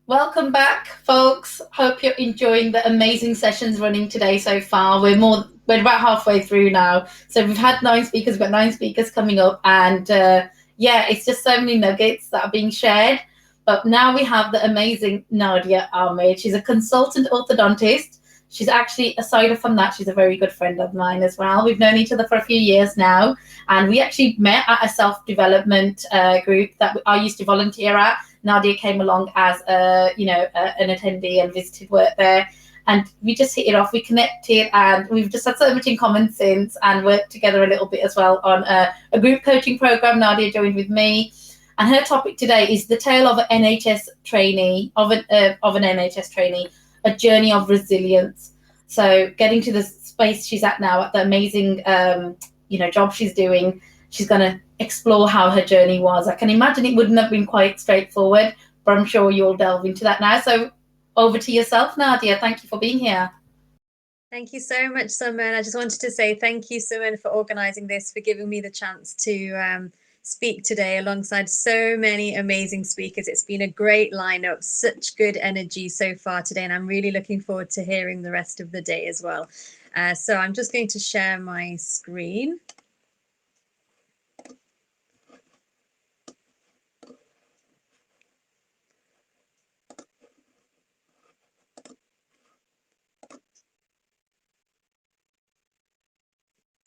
Welcome back, folks. Hope you're enjoying the amazing sessions running today so far. We're about halfway through now. So we've had 9 speakers, we've got 9 speakers coming up, and yeah, it's just so many nuggets that are being shared. But now we have the amazing Nadia Ahmed. She's a consultant orthodontist. She's actually, aside from that, she's a very good friend of mine as well. We've known each other for a few years now, and we actually met at a self-development group that I used to volunteer at. Nadia came along as an attendee and visited work there, and we just hit it off. We connected, and we've just had so much in common since, and worked together a little bit as well on a group coaching program. Nadia joined with me, and her topic today is the tale of an NHS trainee, of an NHS trainee, a journey of resilience. So getting to the space she's at now, at the amazing job she's doing, she's going to explore how her journey was. I can imagine it wouldn't have been quite straightforward, but I'm sure you'll delve into that now. So over to yourself, Nadia. Thank you for being here. Thank you so much, Suman. I just wanted to say thank you, Suman, for organising this, for giving me the chance to speak today alongside so many amazing speakers. It's been a great lineup, such good energy so far today, and I'm really looking forward to hearing the rest of the day as well. So I'm just going to share my screen.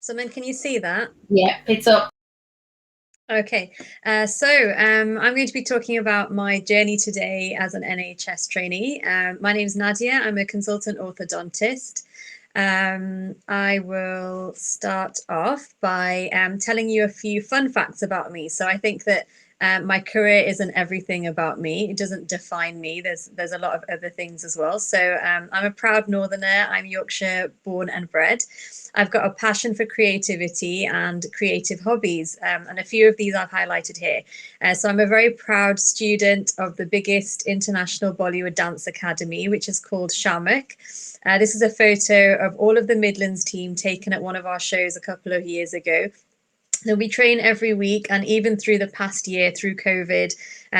Suman, can you see that? Yeah, it's up. Okay, so I'm going to be talking about my journey today as an NHS trainee. My name is Nadia. I'm a consultant orthodontist. I will start off by telling you a few fun facts about me. So I think that my career isn't everything about me. It doesn't define me. There's a lot of other things as well. So I'm a proud Northerner. I'm Yorkshire born and bred. I've got a passion for creativity and creative hobbies, and a few of these I've highlighted here. So I'm a very proud student of the biggest international Bollywood dance academy, which is called Shamak. This is a photo of all of the Midlands team taken at one of our shows a couple of years ago. So we train every week, and even through the past year, through COVID,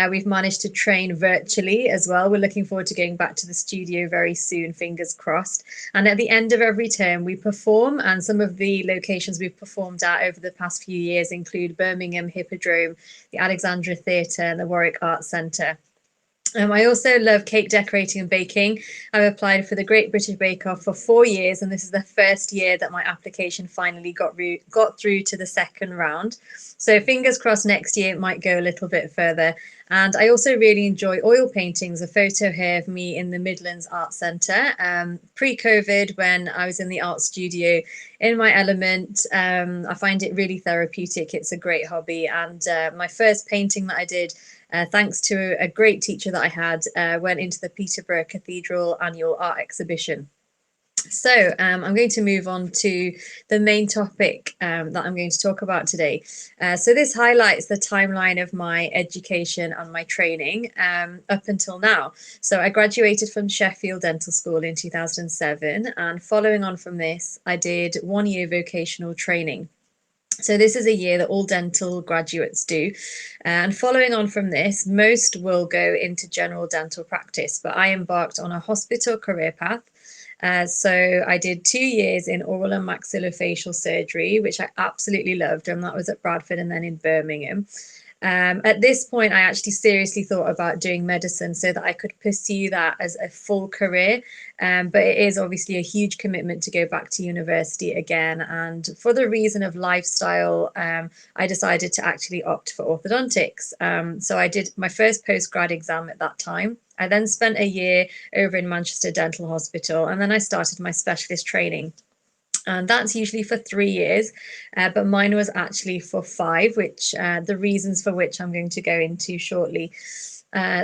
we've managed to train virtually as well. We're looking forward to going back to the studio very soon, fingers crossed. And at the end of every term, we perform, and some of the locations we've performed at over the past few years include Birmingham Hippodrome, the Alexandra Theatre, and the Warwick Arts Centre. I also love cake decorating and baking. I've applied for the Great British Bake Off for 4 years, and this is the first year that my application finally got through to the second round. So fingers crossed next year it might go a little bit further. And I also really enjoy oil paintings. A photo here of me in the Midlands Arts Centre, pre-COVID, when I was in the art studio in my element. I find it really therapeutic. It's a great hobby. And my first painting that I did, thanks to a great teacher that I had, went into the Peterborough Cathedral annual art exhibition. So I'm going to move on to the main topic that I'm going to talk about today. So this highlights the timeline of my education and my training up until now. So I graduated from Sheffield Dental School in 2007, and following on from this, I did 1 year vocational training. So this is a year that all dental graduates do. And following on from this, most will go into general dental practice, but I embarked on a hospital career path. So I did 2 years in Oral and Maxillofacial Surgery, which I absolutely loved, and that was at Bradford and then in Birmingham. At this point, I actually seriously thought about doing medicine so that I could pursue that as a full career. But it is obviously a huge commitment to go back to university again. And for the reason of lifestyle, I decided to actually opt for orthodontics. So I did my first postgrad exam at that time. I then spent a year over in Manchester Dental Hospital, and then I started my specialist training. And that's usually for 3 years, but mine was actually for 5, which the reasons for which I'm going to go into shortly.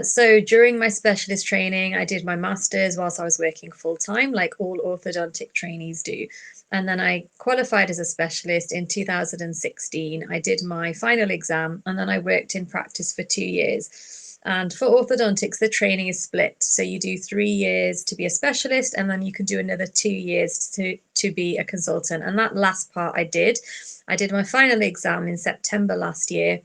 So during my specialist training, I did my master's whilst I was working full time, like all orthodontic trainees do. And then I qualified as a specialist in 2016. I did my final exam, and then I worked in practice for 2 years. And for orthodontics, the training is split. So you do 3 years to be a specialist, and then you can do another 2 years to be a consultant. And that last part I did. I did my final exam in September last year.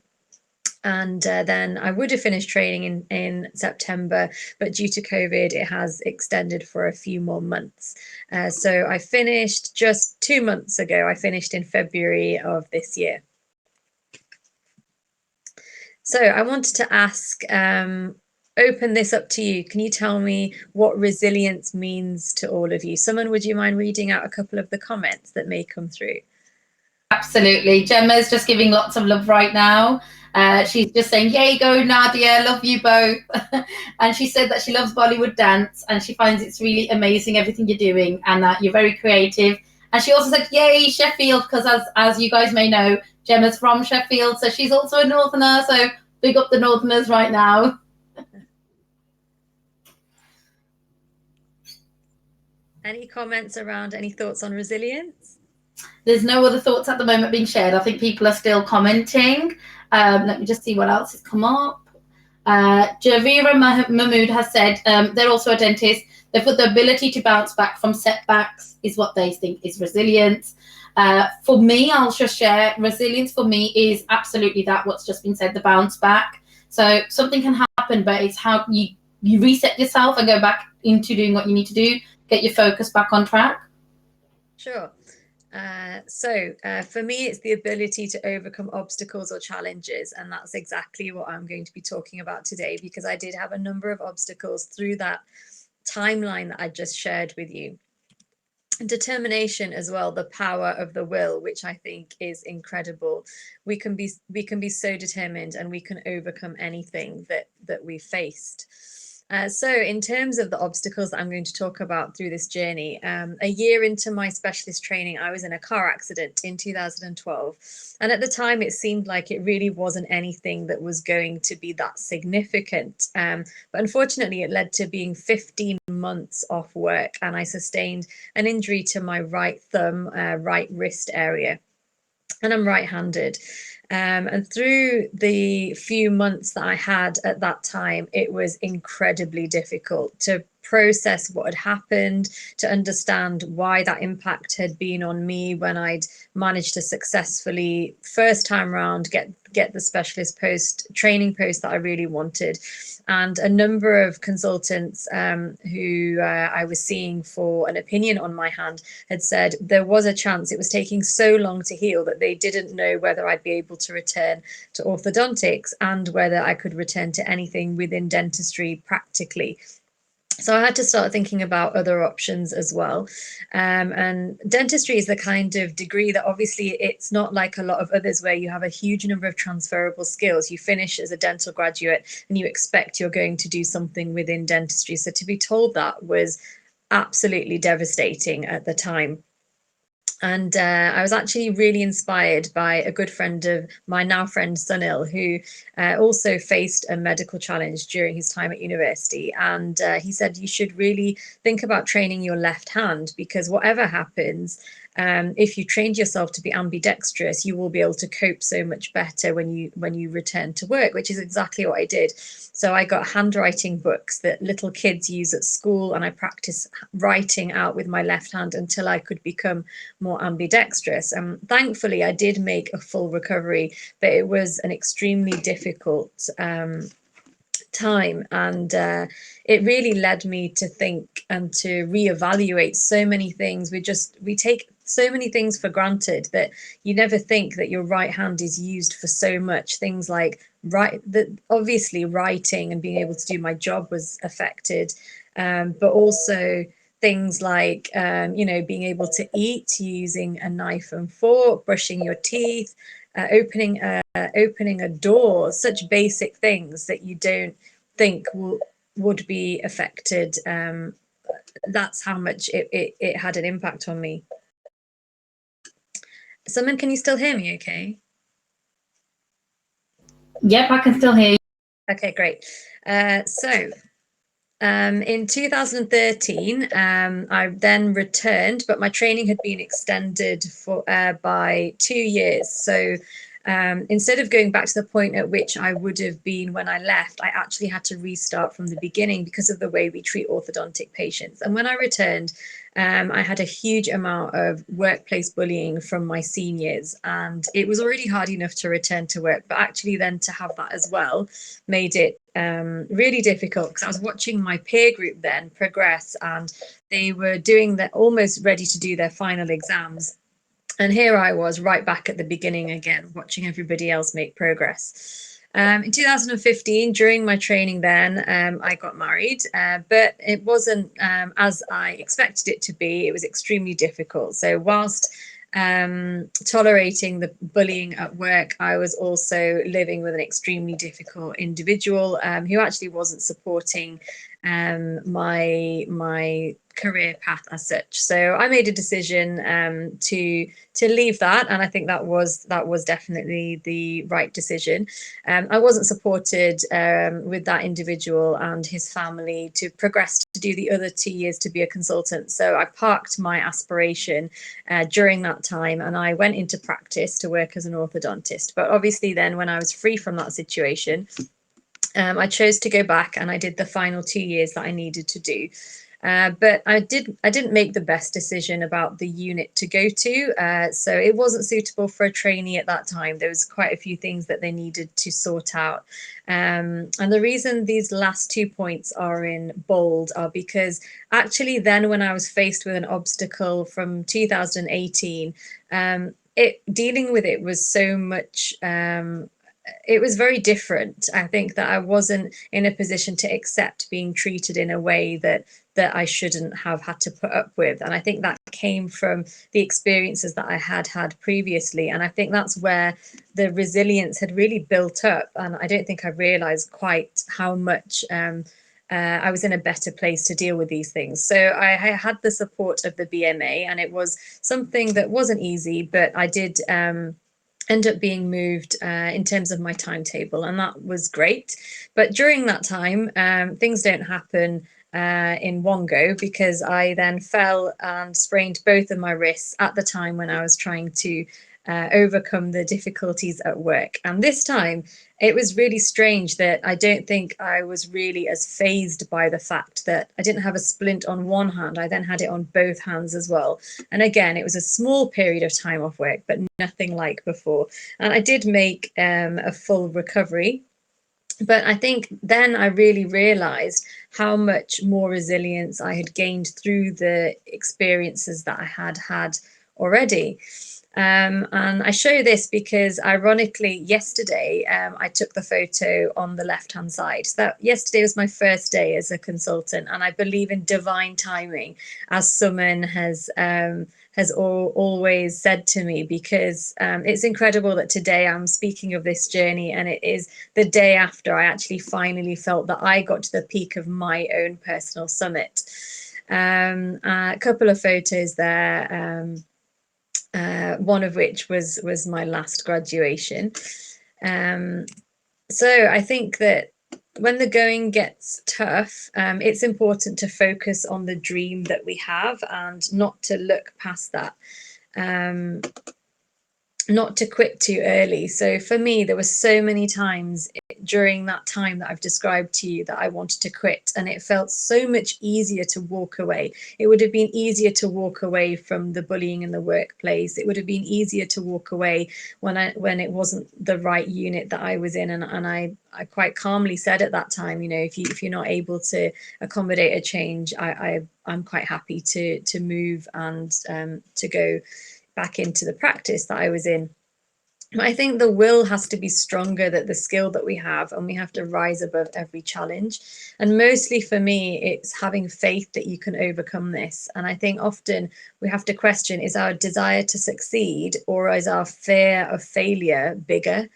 And then I would have finished training in September, but due to COVID, it has extended for a few more months. So I finished just 2 months ago. I finished in February of this year. So I wanted to ask, open this up to you. Can you tell me what resilience means to all of you? Someone, would you mind reading out a couple of the comments that may come through? Absolutely. Gemma's just giving lots of love right now. She's just saying, yay, go Nadia, love you both. And she said that she loves Bollywood dance and she finds it's really amazing everything you're doing and that you're very creative. And she also said, yay, Sheffield, because as you guys may know, Gemma's from Sheffield, so she's also a Northerner, so big up the Northerners right now. Any comments around, any thoughts on resilience? There's no other thoughts at the moment being shared. I think people are still commenting. Let me just see what else has come up. Javira Mahmood has said they're also a dentist. They've got the ability to bounce back from setbacks is what they think is resilience. For me, I'll just share resilience for me is absolutely that what's just been said, the bounce back. So something can happen, but it's how you reset yourself and go back into doing what you need to do, get your focus back on track. Sure. So for me, it's the ability to overcome obstacles or challenges. And that's exactly what I'm going to be talking about today, because I did have a number of obstacles through that timeline that I just shared with you. And determination as well, the power of the will, which I think is incredible. We can be so determined and we can overcome anything that we faced. So in terms of the obstacles that I'm going to talk about through this journey, a year into my specialist training, I was in a car accident in 2012. And at the time, it seemed like it really wasn't anything that was going to be that significant. But unfortunately, it led to being 15 months off work, and I sustained an injury to my right thumb, right wrist area. And I'm right-handed. And through the few months that I had at that time, it was incredibly difficult to process what had happened, to understand why that impact had been on me when I'd managed to successfully, first time around, get the specialist training post that I really wanted. And a number of consultants who I was seeing for an opinion on my hand had said there was a chance it was taking so long to heal that they didn't know whether I'd be able to return to orthodontics and whether I could return to anything within dentistry practically. So I had to start thinking about other options as well. And dentistry is the kind of degree that obviously it's not like a lot of others where you have a huge number of transferable skills. You finish as a dental graduate and you expect you're going to do something within dentistry. So to be told that was absolutely devastating at the time. And I was actually really inspired by a good friend of my now friend Sunil, who also faced a medical challenge during his time at university. And he said, you should really think about training your left hand, because whatever happens, if you trained yourself to be ambidextrous, you will be able to cope so much better when you return to work, which is exactly what I did. So I got handwriting books that little kids use at school, and I practiced writing out with my left hand until I could become more ambidextrous. Thankfully, I did make a full recovery, but it was an extremely difficult time, and it really led me to think and to reevaluate so many things. We take so many things for granted that you never think that your right hand is used for so much. Things like obviously writing and being able to do my job was affected, but also things like being able to eat using a knife and fork, brushing your teeth, opening a door, such basic things that you don't think would be affected. That's how much it had an impact on me. Simon, can you still hear me okay? Yep, I can still hear you. Okay, great. In 2013, I then returned, but my training had been extended by 2 years. So instead of going back to the point at which I would have been when I left, I actually had to restart from the beginning because of the way we treat orthodontic patients. And when I returned, I had a huge amount of workplace bullying from my seniors, and it was already hard enough to return to work, but actually then to have that as well made it really difficult, because I was watching my peer group then progress, and they were doing their almost ready to do their final exams. And here I was right back at the beginning again, watching everybody else make progress. In 2015, during my training then, I got married, but it wasn't as I expected it to be. It was extremely difficult. So whilst tolerating the bullying at work, I was also living with an extremely difficult individual who actually wasn't supporting my career path as such. So I made a decision to leave that, and I think that was definitely the right decision. I wasn't supported with that individual and his family to progress to do the other 2 years to be a consultant. So I parked my aspiration during that time, and I went into practice to work as an orthodontist. But obviously then, when I was free from that situation, I chose to go back, and I did the final 2 years that I needed to do. But I didn't make the best decision about the unit to go to. So it wasn't suitable for a trainee at that time. There was quite a few things that they needed to sort out. And the reason these last 2 points are in bold are because actually then, when I was faced with an obstacle from 2018, dealing with it was so much it was very different. I think that I wasn't in a position to accept being treated in a way that I shouldn't have had to put up with. And I think that came from the experiences that I had had previously. And I think that's where the resilience had really built up. And I don't think I realized quite how much I was in a better place to deal with these things. So I had the support of the BMA, and it was something that wasn't easy, but I did end up being moved in terms of my timetable, and that was great. But during that time, things don't happen in one go, because I then fell and sprained both of my wrists at the time when I was trying to overcome the difficulties at work. And this time it was really strange that I don't think I was really as phased by the fact that I didn't have a splint on one hand. I then had it on both hands as well. And again, it was a small period of time off work, but nothing like before. And I did make a full recovery. But I think then I really realized how much more resilience I had gained through the experiences that I had had already. And I show this because, ironically, yesterday I took the photo on the left-hand side. So that yesterday was my first day as a consultant, and I believe in divine timing, as someone has always said to me, because it's incredible that today I'm speaking of this journey, and it is the day after I actually finally felt that I got to the peak of my own personal summit. A couple of photos there. One of which was my last graduation. So I think that when the going gets tough, it's important to focus on the dream that we have and not to look past that. Not to quit too early. So for me, there were so many times during that time that I've described to you that I wanted to quit, and it felt so much easier to walk away. It would have been easier to walk away from the bullying in the workplace. It would have been easier to walk away when it wasn't the right unit that I was in, and I quite calmly said at that time, if you're not able to accommodate a change, I'm quite happy to move and to go back into the practice that I was in. I think the will has to be stronger than the skill that we have, and we have to rise above every challenge. And mostly for me, it's having faith that you can overcome this. And I think often we have to question, is our desire to succeed, or is our fear of failure bigger?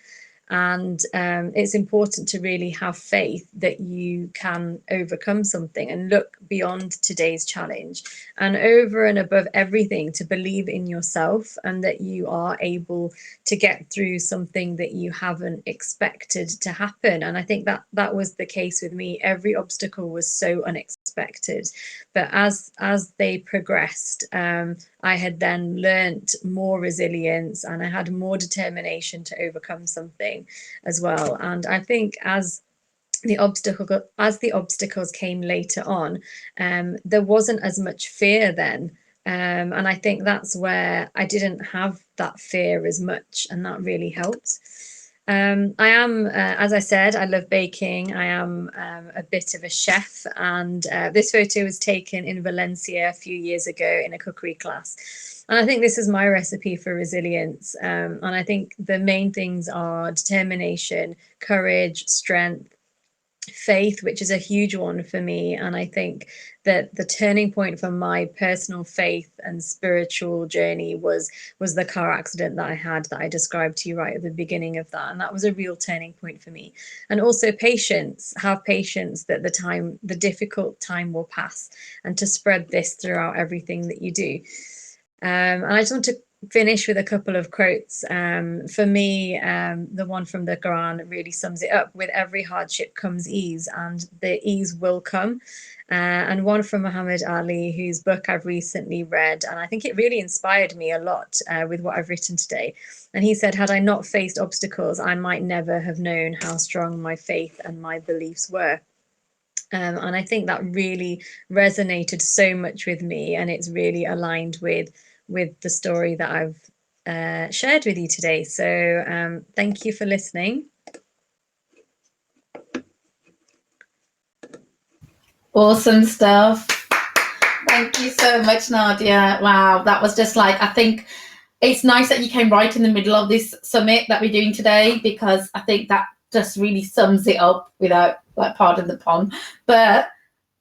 And it's important to really have faith that you can overcome something and look beyond today's challenge, and over and above everything, to believe in yourself and that you are able to get through something that you haven't expected to happen. And I think that was the case with me. Every obstacle was so unexpected, but as they progressed, I had then learnt more resilience, and I had more determination to overcome something as well. And I think as the obstacles came later on, there wasn't as much fear then. And I think that's where I didn't have that fear as much, and that really helped. I am, as I said, I love baking. I am a bit of a chef, and this photo was taken in Valencia a few years ago in a cookery class. And I think this is my recipe for resilience. And I think the main things are determination, courage, strength, faith, which is a huge one for me. And I think that the turning point for my personal faith and spiritual journey was the car accident that I had, that I described to you right at the beginning of that. And that was a real turning point for me. And also patience. Have patience that the difficult time will pass, and to spread this throughout everything that you do. And I just want to finish with a couple of quotes. For me, the one from the Quran really sums it up: with every hardship comes ease, and the ease will come. And one from Muhammad Ali, whose book I've recently read, and I think it really inspired me a lot with what I've written today. And he said, had I not faced obstacles, I might never have known how strong my faith and my beliefs were. And I think that really resonated so much with me, and it's really aligned with the story that I've shared with you today. So thank you for listening. Awesome stuff. Thank you so much, Nadia. Wow, that was just like, I think it's nice that you came right in the middle of this summit that we're doing today, because I think that just really sums it up, without, like, pardon the pun, but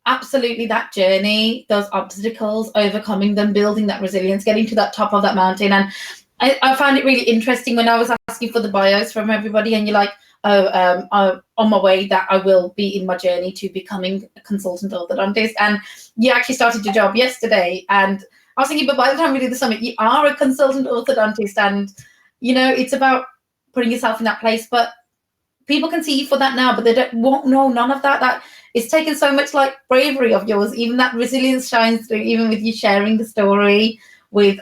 absolutely that journey, those obstacles, overcoming them, building that resilience, getting to that top of that mountain. And I found it really interesting when I was asking for the bios from everybody, and you're like, I'm on my way, that I will be in my journey to becoming a consultant orthodontist. And you actually started your job yesterday, and I was thinking, but by the time we do the summit, you are a consultant orthodontist, and it's about putting yourself in that place. But people can see you for that now, but they won't know none of that. That it's taken so much, like, bravery of yours. Even that resilience shines through, even with you sharing the story, with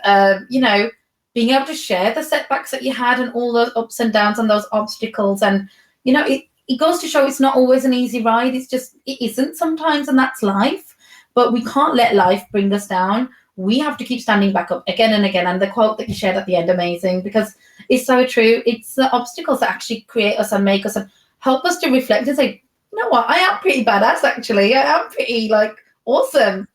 being able to share the setbacks that you had, and all those ups and downs and those obstacles. And it goes to show it's not always an easy ride. It isn't sometimes, and that's life. But we can't let life bring us down. We have to keep standing back up again and again. And the quote that you shared at the end, amazing, because it's so true. It's the obstacles that actually create us and make us and help us to reflect and say, you know what, I am pretty badass, actually. I am pretty, like, awesome.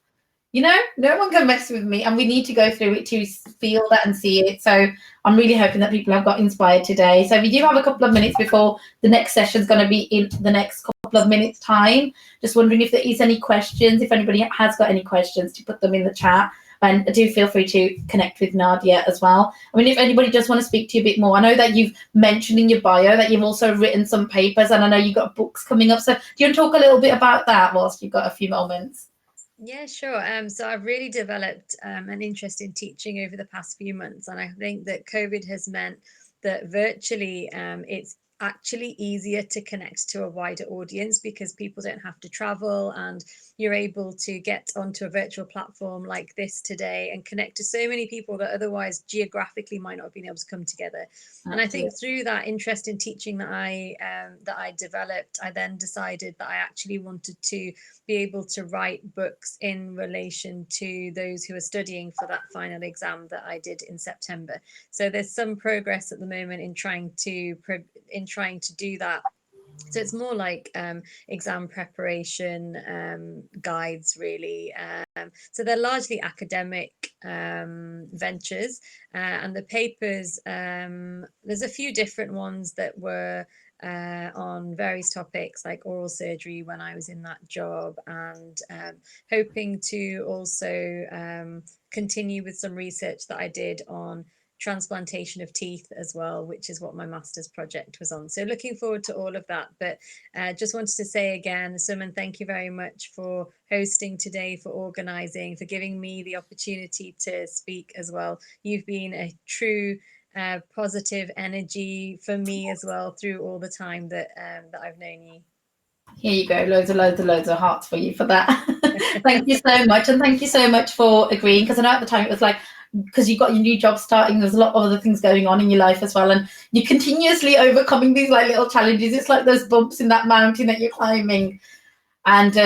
No one can mess with me, and we need to go through it to feel that and see it. So I'm really hoping that people have got inspired today. So we do have a couple of minutes before the next session is going to be in the next couple of minutes time. Just wondering if there is any questions, if anybody has got any questions, to put them in the chat. And do feel free to connect with Nadia as well. I mean, if anybody does want to speak to you a bit more, I know that you've mentioned in your bio that you've also written some papers, and I know you've got books coming up. So do you want to talk a little bit about that whilst you've got a few moments? Yeah, sure. So I've really developed an interest in teaching over the past few months, and I think that COVID has meant that virtually it's actually easier to connect to a wider audience, because people don't have to travel, and you're able to get onto a virtual platform like this today and connect to so many people that otherwise geographically might not have been able to come together. Absolutely. And I think through that interest in teaching that I developed, I then decided that I actually wanted to be able to write books in relation to those who are studying for that final exam that I did in September. So there's some progress at the moment in trying to do that. So it's more like exam preparation guides, really. So they're largely academic ventures, and the papers, there's a few different ones that were on various topics like oral surgery when I was in that job, and hoping to also continue with some research that I did on transplantation of teeth as well, which is what my master's project was on. So looking forward to all of that. But just wanted to say again, Suman, thank you very much for hosting today, for organizing, for giving me the opportunity to speak as well. You've been a true positive energy for me as well through all the time that I've known you. Here you go, loads of hearts for you for that. Thank you so much, and thank you so much for agreeing, because I know at the time it was like, because you've got your new job starting, there's a lot of other things going on in your life as well, and you're continuously overcoming these like little challenges. It's like those bumps in that mountain that you're climbing. And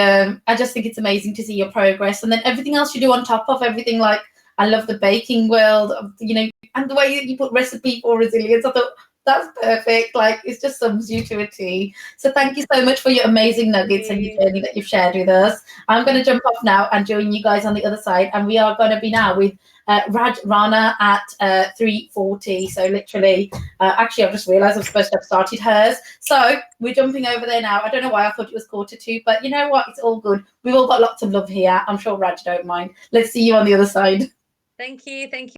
I just think it's amazing to see your progress, and then everything else you do on top of everything. Like, I love the baking world, you know, and the way that you put recipe for resilience. I thought that's perfect. Like, it just sums you to a T. So thank you so much for your amazing nuggets and your journey that you've shared with us. I'm going to jump off now and join you guys on the other side, and we are going to be now with Rana at 3:40. So literally, actually, I've just realised I'm supposed to have started hers. So we're jumping over there now. I don't know why I thought it was 1:45, but you know what? It's all good. We've all got lots of love here. I'm sure Raj don't mind. Let's see you on the other side. Thank you. Thank you.